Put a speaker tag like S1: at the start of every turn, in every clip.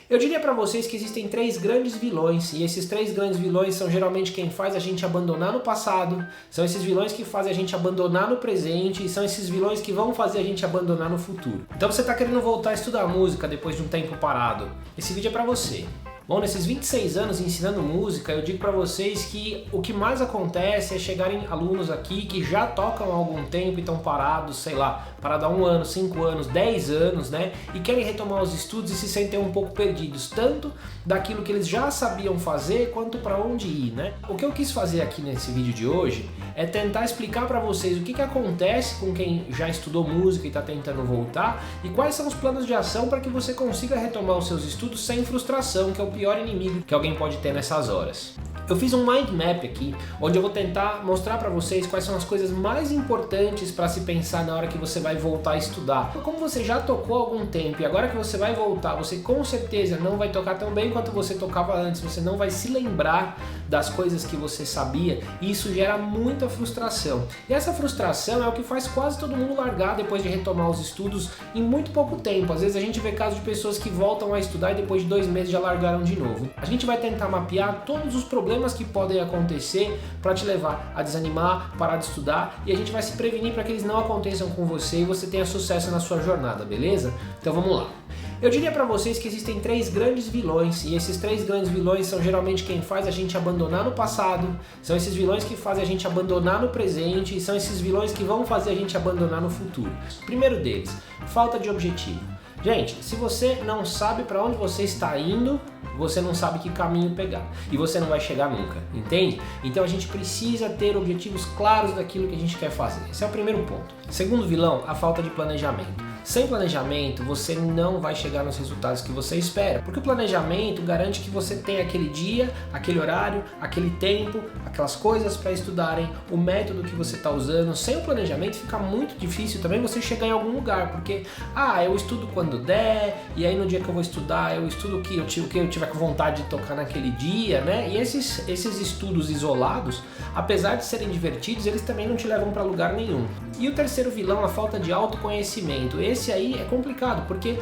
S1: Eu diria para vocês que existem três grandes vilões, e esses três grandes vilões são geralmente quem faz a gente abandonar no passado, são esses vilões que fazem a gente abandonar no presente, e são esses vilões que vão fazer a gente abandonar no futuro. Então você está querendo voltar a estudar música depois de um tempo parado, esse vídeo é para você. Bom, nesses 26 anos ensinando música, eu digo para vocês que o que mais acontece é chegarem alunos aqui que já tocam há algum tempo e estão parados, sei lá, parados há 1 ano, 5 anos, 10 anos, né? E querem retomar os estudos e se sentem um pouco perdidos, tanto daquilo que eles já sabiam fazer, quanto para onde ir, né? O que eu quis fazer aqui nesse vídeo de hoje é tentar explicar para vocês o que acontece com quem já estudou música e está tentando voltar e quais são os planos de ação para que você consiga retomar os seus estudos sem frustração, que é o pior inimigo que alguém pode ter nessas horas. Eu fiz um mind map aqui, onde eu vou tentar mostrar para vocês quais são as coisas mais importantes para se pensar na hora que você vai voltar a estudar. Como você já tocou há algum tempo e agora que você vai voltar, você com certeza não vai tocar tão bem quanto você tocava antes, você não vai se lembrar das coisas que você sabia e isso gera muita frustração. E essa frustração é o que faz quase todo mundo largar depois de retomar os estudos em muito pouco tempo. Às vezes a gente vê casos de pessoas que voltam a estudar e depois de 2 meses já largaram de novo. A gente vai tentar mapear todos os problemas que podem acontecer para te levar a desanimar, parar de estudar, e a gente vai se prevenir para que eles não aconteçam com você e você tenha sucesso na sua jornada, beleza? Então vamos lá. Eu diria para vocês que existem 3 grandes vilões, e esses 3 grandes vilões são geralmente quem faz a gente abandonar no passado, são esses vilões que fazem a gente abandonar no presente, e são esses vilões que vão fazer a gente abandonar no futuro. O primeiro deles, falta de objetivo. Gente, se você não sabe para onde você está indo, você não sabe que caminho pegar e você não vai chegar nunca, entende? Então a gente precisa ter objetivos claros daquilo que a gente quer fazer. Esse é o primeiro ponto. Segundo vilão, a falta de planejamento. Sem planejamento, você não vai chegar nos resultados que você espera, porque o planejamento garante que você tem aquele dia, aquele horário, aquele tempo, aquelas coisas para estudarem, o método que você está usando. Sem o planejamento fica muito difícil também você chegar em algum lugar, porque eu estudo quando der, e aí no dia que eu vou estudar, eu estudo o que eu tiver com vontade de tocar naquele dia, né? E esses estudos isolados, apesar de serem divertidos, eles também não te levam para lugar nenhum. E o terceiro vilão, a falta de autoconhecimento. Esse aí é complicado, porque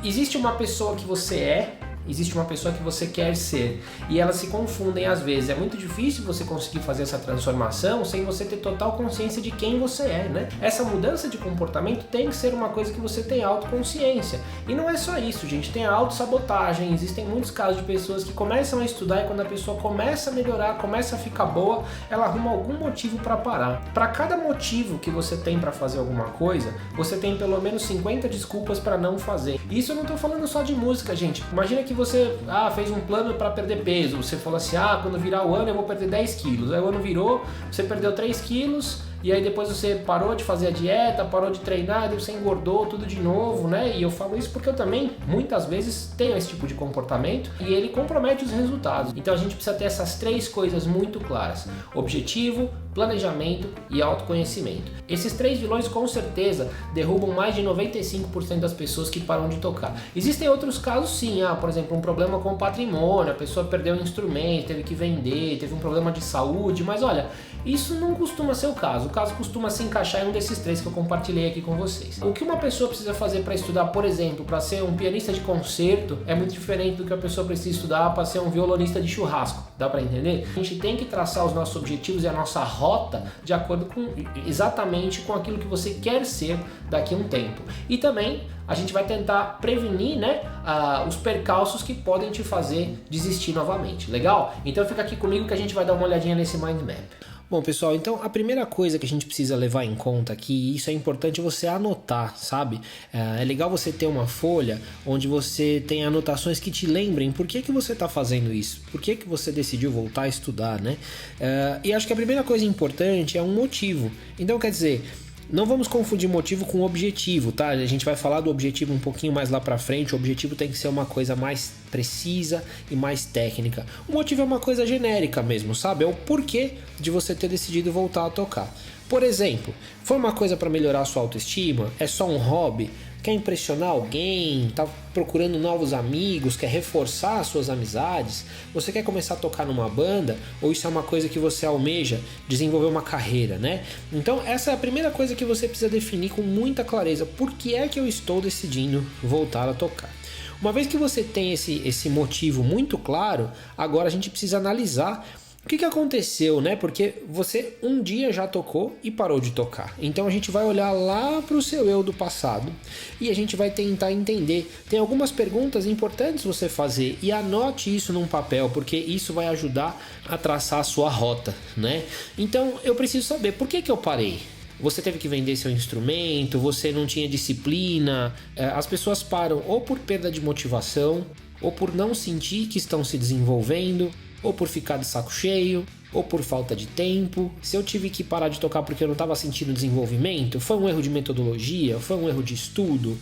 S1: existe uma pessoa que você é, existe uma pessoa que você quer ser, e elas se confundem às vezes. É muito difícil você conseguir fazer essa transformação sem você ter total consciência de quem você é, né? Essa mudança de comportamento tem que ser uma coisa que você tem autoconsciência. E não é só isso, gente, tem a autossabotagem. Existem muitos casos de pessoas que começam a estudar e quando a pessoa começa a melhorar, começa a ficar boa, ela arruma algum motivo para parar. Para cada motivo que você tem para fazer alguma coisa, você tem pelo menos 50 desculpas para não fazer. E isso eu não tô falando só de música, gente. Imagina que você fez um plano para perder peso, você falou assim, quando virar o ano eu vou perder 10 quilos, aí o ano virou, você perdeu 3 quilos, e aí depois você parou de fazer a dieta, parou de treinar, e você engordou tudo de novo, né? E eu falo isso porque eu também, muitas vezes, tenho esse tipo de comportamento e ele compromete os resultados. Então a gente precisa ter essas 3 coisas muito claras: objetivo, planejamento e autoconhecimento. Esses 3 vilões com certeza derrubam mais de 95% das pessoas que param de tocar. Existem outros casos sim, por exemplo, um problema com o patrimônio, a pessoa perdeu um instrumento, teve que vender, teve um problema de saúde, mas olha, isso não costuma ser o caso. O caso costuma se encaixar em um desses 3 que eu compartilhei aqui com vocês. O que uma pessoa precisa fazer para estudar, por exemplo, para ser um pianista de concerto, é muito diferente do que a pessoa precisa estudar para ser um violonista de churrasco. Dá para entender? A gente tem que traçar os nossos objetivos e a nossa rota de acordo com exatamente com aquilo que você quer ser daqui a um tempo. E também a gente vai tentar prevenir, né, os percalços que podem te fazer desistir novamente. Legal? Então fica aqui comigo que a gente vai dar uma olhadinha nesse mind map. Bom, pessoal, então a primeira coisa que a gente precisa levar em conta aqui, e isso é importante você anotar, sabe? É legal você ter uma folha onde você tem anotações que te lembrem por que você está fazendo isso, por que você decidiu voltar a estudar, né? E acho que a primeira coisa importante é um motivo. Então, quer dizer, não vamos confundir motivo com objetivo, tá? A gente vai falar do objetivo um pouquinho mais lá pra frente. O objetivo tem que ser uma coisa mais precisa e mais técnica. O motivo é uma coisa genérica mesmo, sabe? É o porquê de você ter decidido voltar a tocar. Por exemplo, foi uma coisa para melhorar a sua autoestima? É só um hobby? Quer impressionar alguém? Tá procurando novos amigos? Quer reforçar as suas amizades? Você quer começar a tocar numa banda? Ou isso é uma coisa que você almeja desenvolver uma carreira, né? Então essa é a primeira coisa que você precisa definir com muita clareza. Por que é que eu estou decidindo voltar a tocar? Uma vez que você tem esse motivo muito claro, agora a gente precisa analisar o que aconteceu, né? Porque você um dia já tocou e parou de tocar. Então a gente vai olhar lá para o seu eu do passado e a gente vai tentar entender. Tem algumas perguntas importantes você fazer e anote isso num papel, porque isso vai ajudar a traçar a sua rota, né? Então eu preciso saber por que eu parei. Você teve que vender seu instrumento, você não tinha disciplina. As pessoas param ou por perda de motivação, ou por não sentir que estão se desenvolvendo, ou por ficar de saco cheio, ou por falta de tempo. Se eu tive que parar de tocar porque eu não estava sentindo desenvolvimento, foi um erro de metodologia, foi um erro de estudo,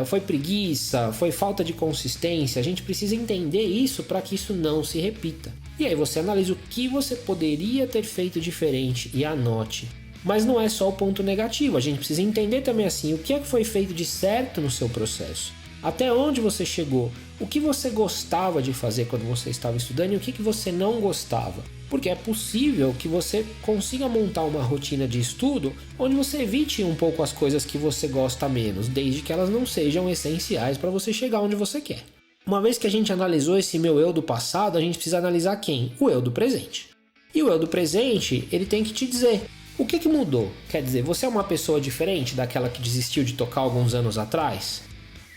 S1: foi preguiça, foi falta de consistência. A gente precisa entender isso para que isso não se repita. E aí você analisa o que você poderia ter feito diferente e anote. Mas não é só o ponto negativo, a gente precisa entender também assim, o que é que foi feito de certo no seu processo. Até onde você chegou? O que você gostava de fazer quando você estava estudando e o que você não gostava? Porque é possível que você consiga montar uma rotina de estudo onde você evite um pouco as coisas que você gosta menos, desde que elas não sejam essenciais para você chegar onde você quer. Uma vez que a gente analisou esse meu eu do passado, a gente precisa analisar quem? O eu do presente. E o eu do presente, ele tem que te dizer o que mudou. Quer dizer, você é uma pessoa diferente daquela que desistiu de tocar alguns anos atrás?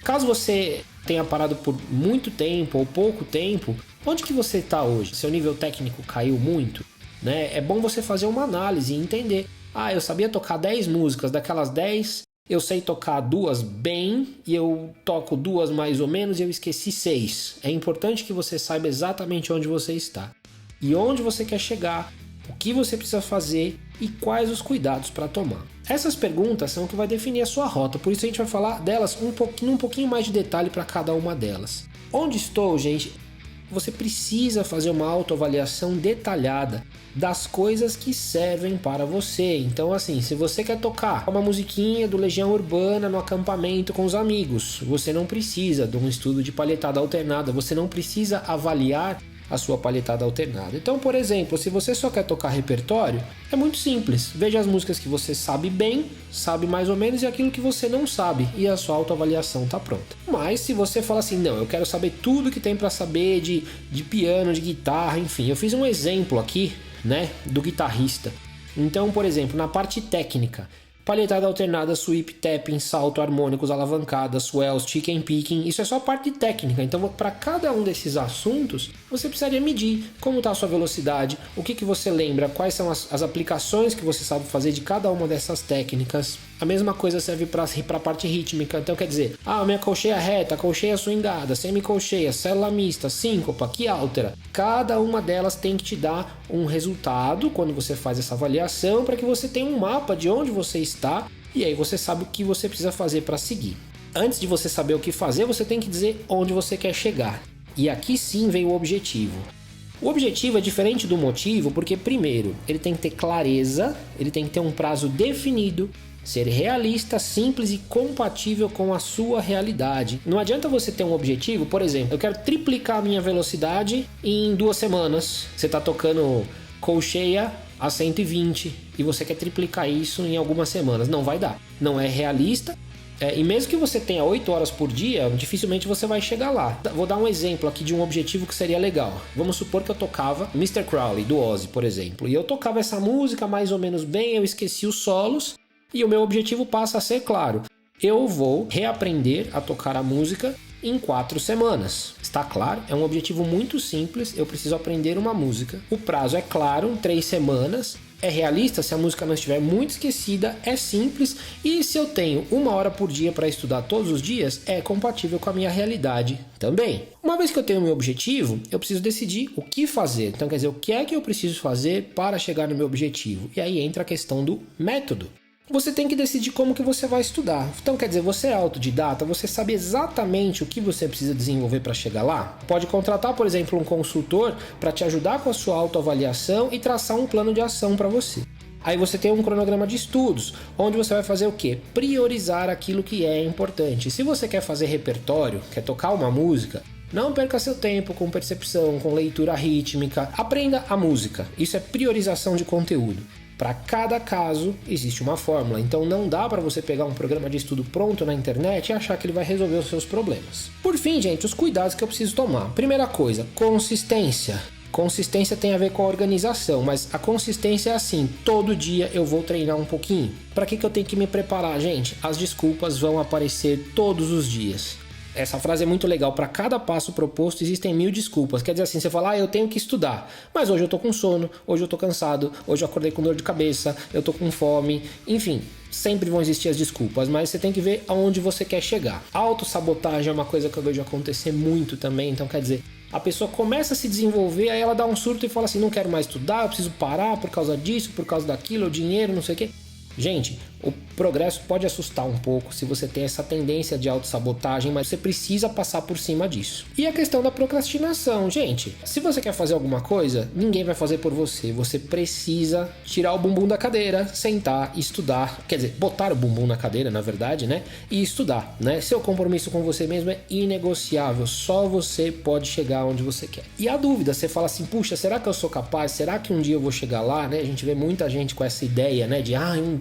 S1: Caso você tenha parado por muito tempo ou pouco tempo, onde que você está hoje? Seu nível técnico caiu muito? Né? É bom você fazer uma análise e entender. Eu sabia tocar 10 músicas, daquelas 10 eu sei tocar 2 bem e eu toco 2 mais ou menos e eu esqueci 6. É importante que você saiba exatamente onde você está e onde você quer chegar, o que você precisa fazer e quais os cuidados para tomar. Essas perguntas são o que vai definir a sua rota, por isso a gente vai falar delas um pouquinho mais de detalhe para cada uma delas. Onde estou, gente? Você precisa fazer uma autoavaliação detalhada das coisas que servem para você. Então assim, se você quer tocar uma musiquinha do Legião Urbana no acampamento com os amigos, você não precisa de um estudo de palhetada alternada, você não precisa avaliar a sua palhetada alternada. Então, por exemplo, se você só quer tocar repertório, é muito simples. Veja as músicas que você sabe bem, sabe mais ou menos, e aquilo que você não sabe, e a sua autoavaliação está pronta. Mas se você fala assim, não, eu quero saber tudo que tem para saber de piano, de guitarra, enfim, eu fiz um exemplo aqui, né, do guitarrista. Então, por exemplo, na parte técnica, palhetada alternada, sweep, tapping, salto, harmônicos, alavancadas, swells, chicken picking, isso é só a parte técnica. Então, para cada um desses assuntos, você precisaria medir como está a sua velocidade, o que você lembra, quais são as aplicações que você sabe fazer de cada uma dessas técnicas. A mesma coisa serve para a parte rítmica. Então, quer dizer, minha colcheia reta, colcheia swingada, semicolcheia, célula mista, síncopa, que altera. Cada uma delas tem que te dar um resultado quando você faz essa avaliação, para que você tenha um mapa de onde você está e aí você sabe o que você precisa fazer para seguir. Antes de você saber o que fazer, você tem que dizer onde você quer chegar. E aqui sim vem o objetivo. O objetivo é diferente do motivo porque, primeiro, ele tem que ter clareza, ele tem que ter um prazo definido, ser realista, simples e compatível com a sua realidade. Não adianta você ter um objetivo, por exemplo, eu quero triplicar a minha velocidade em 2 semanas. Você está tocando colcheia a 120 e você quer triplicar isso em algumas semanas. Não vai dar. Não é realista. E mesmo que você tenha 8 horas por dia, dificilmente você vai chegar lá. Vou dar um exemplo aqui de um objetivo que seria legal. Vamos supor que eu tocava Mr. Crowley, do Ozzy, por exemplo. E eu tocava essa música mais ou menos bem, eu esqueci os solos. E o meu objetivo passa a ser claro. Eu vou reaprender a tocar a música em 4 semanas. Está claro? É um objetivo muito simples. Eu preciso aprender uma música. O prazo é claro, 3 semanas. É realista se a música não estiver muito esquecida, é simples. E se eu tenho 1 hora por dia para estudar todos os dias, é compatível com a minha realidade também. Uma vez que eu tenho o meu objetivo, eu preciso decidir o que fazer. Então, quer dizer, o que é que eu preciso fazer para chegar no meu objetivo? E aí entra a questão do método. Você tem que decidir como que você vai estudar. Então, quer dizer, você é autodidata, você sabe exatamente o que você precisa desenvolver para chegar lá? Pode contratar, por exemplo, um consultor para te ajudar com a sua autoavaliação e traçar um plano de ação para você. Aí você tem um cronograma de estudos, onde você vai fazer o quê? Priorizar aquilo que é importante. Se você quer fazer repertório, quer tocar uma música, não perca seu tempo com percepção, com leitura rítmica. Aprenda a música. Isso é priorização de conteúdo. Para cada caso existe uma fórmula, então não dá para você pegar um programa de estudo pronto na internet e achar que ele vai resolver os seus problemas. Por fim, gente, os cuidados que eu preciso tomar. Primeira coisa, consistência. Consistência tem a ver com a organização, mas a consistência é assim, todo dia eu vou treinar um pouquinho. Para que eu tenho que me preparar, gente? As desculpas vão aparecer todos os dias. Essa frase é muito legal, para cada passo proposto existem 1000 desculpas. Quer dizer assim, você fala, eu tenho que estudar, mas hoje eu tô com sono, hoje eu tô cansado, hoje eu acordei com dor de cabeça, eu tô com fome, enfim, sempre vão existir as desculpas, mas você tem que ver aonde você quer chegar. Autossabotagem é uma coisa que eu vejo acontecer muito também, então quer dizer, a pessoa começa a se desenvolver, aí ela dá um surto e fala assim, não quero mais estudar, eu preciso parar por causa disso, por causa daquilo, o dinheiro, não sei o quê. Gente, o progresso pode assustar um pouco se você tem essa tendência de autossabotagem, mas você precisa passar por cima disso. E a questão da procrastinação, gente, se você quer fazer alguma coisa, ninguém vai fazer por você. Você precisa tirar o bumbum da cadeira, sentar e estudar, quer dizer, botar o bumbum na cadeira, na verdade, né? E estudar, né? Seu compromisso com você mesmo é inegociável, só você pode chegar onde você quer. E a dúvida, você fala assim, puxa, será que eu sou capaz? Será que um dia eu vou chegar lá, né? A gente vê muita gente com essa ideia, né? De,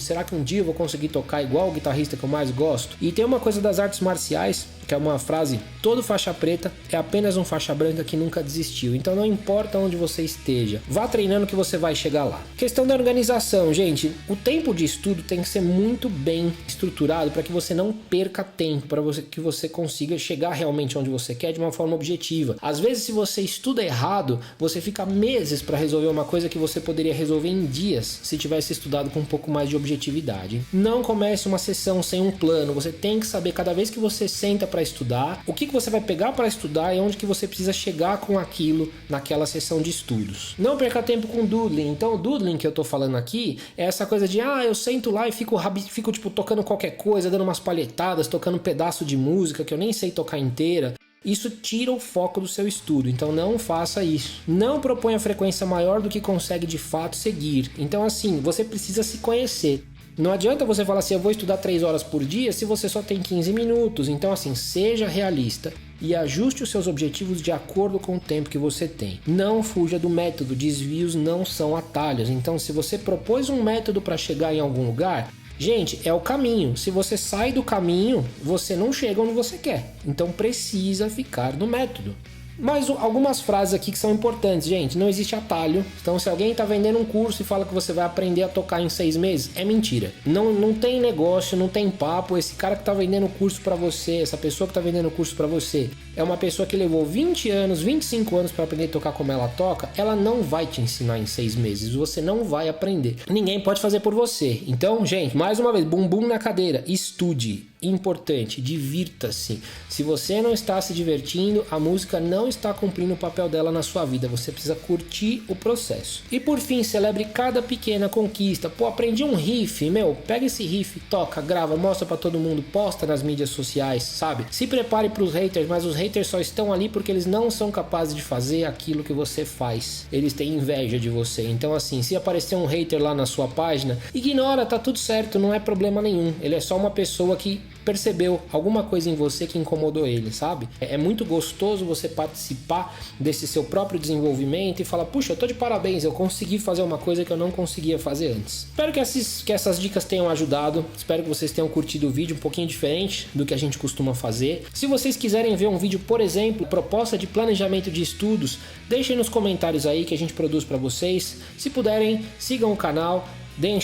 S1: será que um dia eu vou conseguir tocar igual o guitarrista que eu mais gosto? E tem uma coisa das artes marciais, que é uma frase, todo faixa preta é apenas um faixa branca que nunca desistiu. Então não importa onde você esteja, vá treinando que você vai chegar lá. Questão da organização, gente, o tempo de estudo tem que ser muito bem estruturado para que você não perca tempo, para que você consiga chegar realmente onde você quer de uma forma objetiva. Às vezes, se você estuda errado, você fica meses para resolver uma coisa que você poderia resolver em dias se tivesse estudado com um pouco mais de objetividade. Não comece uma sessão sem um plano, você tem que saber cada vez que você senta para estudar, o que você vai pegar para estudar e onde que você precisa chegar com aquilo naquela sessão de estudos. Não perca tempo com doodling. Então o doodling que eu tô falando aqui é essa coisa de eu sento lá e fico tipo tocando qualquer coisa, dando umas palhetadas, tocando um pedaço de música que eu nem sei tocar inteira. Isso tira o foco do seu estudo, então não faça isso. Não proponha frequência maior do que consegue de fato seguir. Então assim, você precisa se conhecer. Não adianta você falar assim, eu vou estudar 3 horas por dia se você só tem 15 minutos. Então assim, seja realista e ajuste os seus objetivos de acordo com o tempo que você tem. Não fuja do método, desvios não são atalhos. Então se você propôs um método para chegar em algum lugar, gente, é o caminho. Se você sai do caminho, você não chega onde você quer. Então precisa ficar no método. Mas algumas frases aqui que são importantes, gente. Não existe atalho. Então se alguém está vendendo um curso e fala que você vai aprender a tocar em 6 meses, é mentira. Não tem negócio, não tem papo. Esse cara que está vendendo o curso para você, essa pessoa que está vendendo o curso para você, é uma pessoa que levou 20 anos, 25 anos para aprender a tocar como ela toca. Ela não vai te ensinar em 6 meses. Você não vai aprender. Ninguém pode fazer por você. Então, gente, mais uma vez, bumbum na cadeira. Estude. Importante, divirta-se. Se você não está se divertindo, a música não está cumprindo o papel dela na sua vida. Você precisa curtir o processo. E por fim, celebre cada pequena conquista. Pô, aprendi um riff, pega esse riff, toca, grava, mostra pra todo mundo, posta nas mídias sociais, sabe? Se prepare pros haters, mas os haters só estão ali porque eles não são capazes de fazer aquilo que você faz. Eles têm inveja de você. Então assim, se aparecer um hater lá na sua página, ignora, tá tudo certo, não é problema nenhum. Ele é só uma pessoa que percebeu alguma coisa em você que incomodou ele, sabe? É muito gostoso você participar desse seu próprio desenvolvimento e falar, puxa, eu tô de parabéns, eu consegui fazer uma coisa que eu não conseguia fazer antes. Espero que essas dicas tenham ajudado, espero que vocês tenham curtido o vídeo um pouquinho diferente do que a gente costuma fazer. Se vocês quiserem ver um vídeo, por exemplo, proposta de planejamento de estudos, deixem nos comentários aí que a gente produz para vocês. Se puderem, sigam o canal.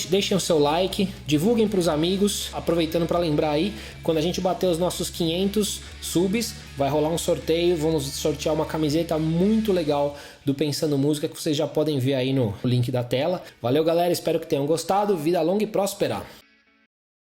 S1: Deixem o seu like, divulguem para os amigos, aproveitando para lembrar aí, quando a gente bater os nossos 500 subs, vai rolar um sorteio, vamos sortear uma camiseta muito legal do Pensando Música, que vocês já podem ver aí no link da tela. Valeu galera, espero que tenham gostado, vida longa e próspera!